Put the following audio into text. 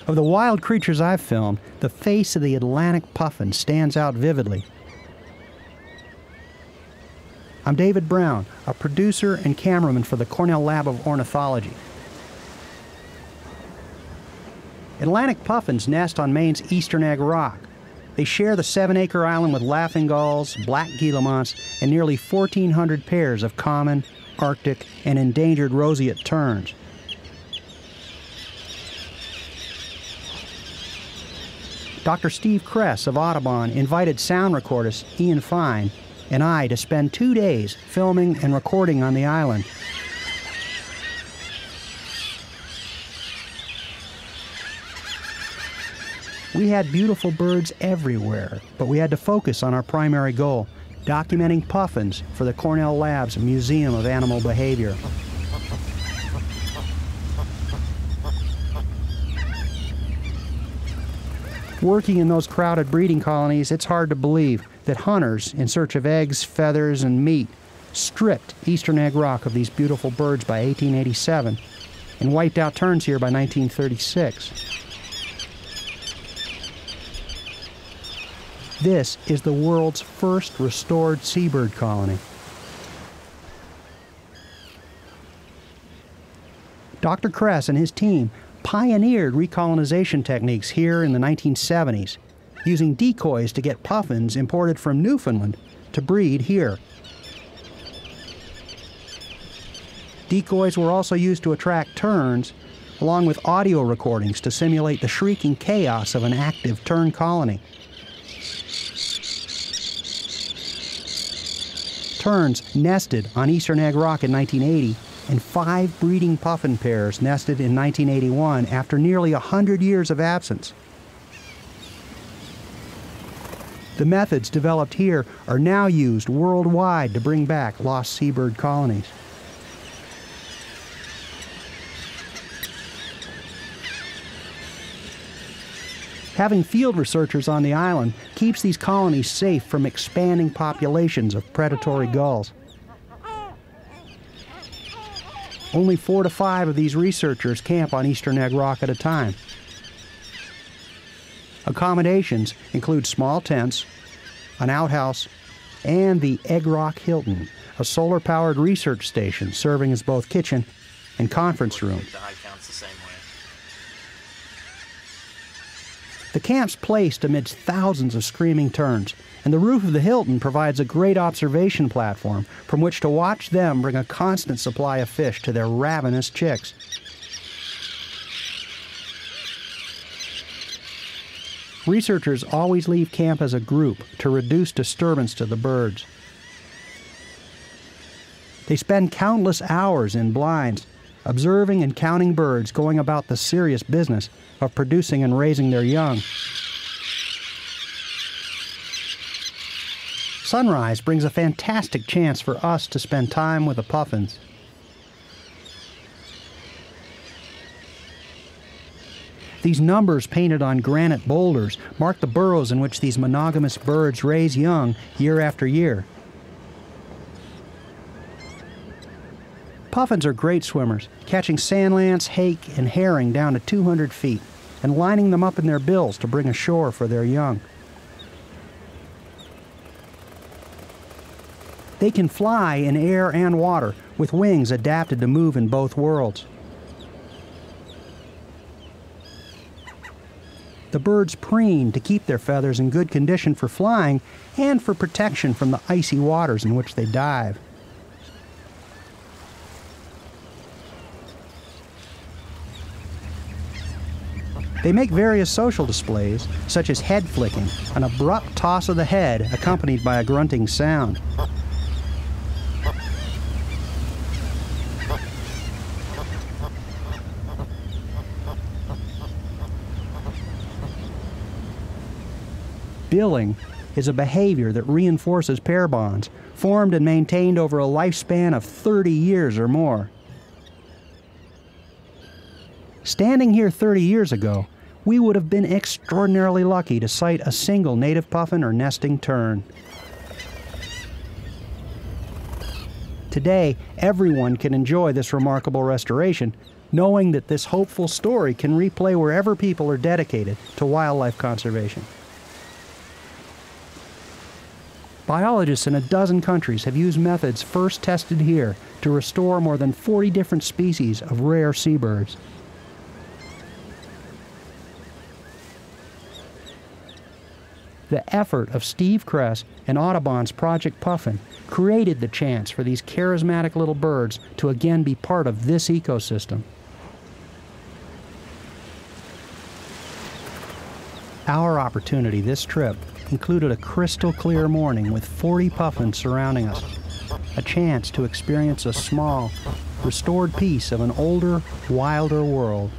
Of the wild creatures I've filmed, the face of the Atlantic puffin stands out vividly. I'm David Brown, a producer and cameraman for the Cornell Lab of Ornithology. Atlantic puffins nest on Maine's eastern egg rock. They share the 7-acre island with laughing gulls, black guillemots, and nearly 1,400 pairs of common, Arctic, and endangered roseate terns. Dr. Steve Kress of Audubon invited sound recordist Ian Fine and I to spend 2 days filming and recording on the island. We had beautiful birds everywhere, but we had to focus on our primary goal, documenting puffins for the Cornell Lab's Museum of Animal Behavior. Working in those crowded breeding colonies, it's hard to believe that hunters, in search of eggs, feathers, and meat, stripped eastern egg rock of these beautiful birds by 1887 and wiped out terns here by 1936. This is the world's first restored seabird colony. Dr. Kress and his team pioneered recolonization techniques here in the 1970s, using decoys to get puffins imported from Newfoundland to breed here. Decoys were also used to attract terns, along with audio recordings to simulate the shrieking chaos of an active tern colony. Terns nested on eastern egg rock in 1980, and 5 breeding puffin pairs nested in 1981 after nearly 100 years of absence. The methods developed here are now used worldwide to bring back lost seabird colonies. Having field researchers on the island keeps these colonies safe from expanding populations of predatory gulls. Only 4 to 5 of these researchers camp on eastern egg rock at a time. Accommodations include small tents, an outhouse, and the Egg Rock Hilton, a solar-powered research station serving as both kitchen and conference room. The camp's placed amidst thousands of screaming terns, and the roof of the Hilton provides a great observation platform from which to watch them bring a constant supply of fish to their ravenous chicks. Researchers always leave camp as a group to reduce disturbance to the birds. They spend countless hours in blinds, observing and counting birds going about the serious business of producing and raising their young. Sunrise brings a fantastic chance for us to spend time with the puffins. These numbers painted on granite boulders mark the burrows in which these monogamous birds raise young year after year. Puffins are great swimmers, catching sand lance, hake, and herring down to 200 feet and lining them up in their bills to bring ashore for their young. They can fly in air and water with wings adapted to move in both worlds. The birds preen to keep their feathers in good condition for flying and for protection from the icy waters in which they dive. They make various social displays, such as head flicking, an abrupt toss of the head accompanied by a grunting sound. Billing is a behavior that reinforces pair bonds, formed and maintained over a lifespan of 30 years or more. Standing here 30 years ago, we would have been extraordinarily lucky to sight a single native puffin or nesting tern. Today, everyone can enjoy this remarkable restoration, knowing that this hopeful story can replay wherever people are dedicated to wildlife conservation. Biologists in a dozen countries have used methods first tested here to restore more than 40 different species of rare seabirds. The effort of Steve Kress and Audubon's Project Puffin created the chance for these charismatic little birds to again be part of this ecosystem. Our opportunity this trip included a crystal clear morning with 40 puffins surrounding us, a chance to experience a small, restored piece of an older, wilder world.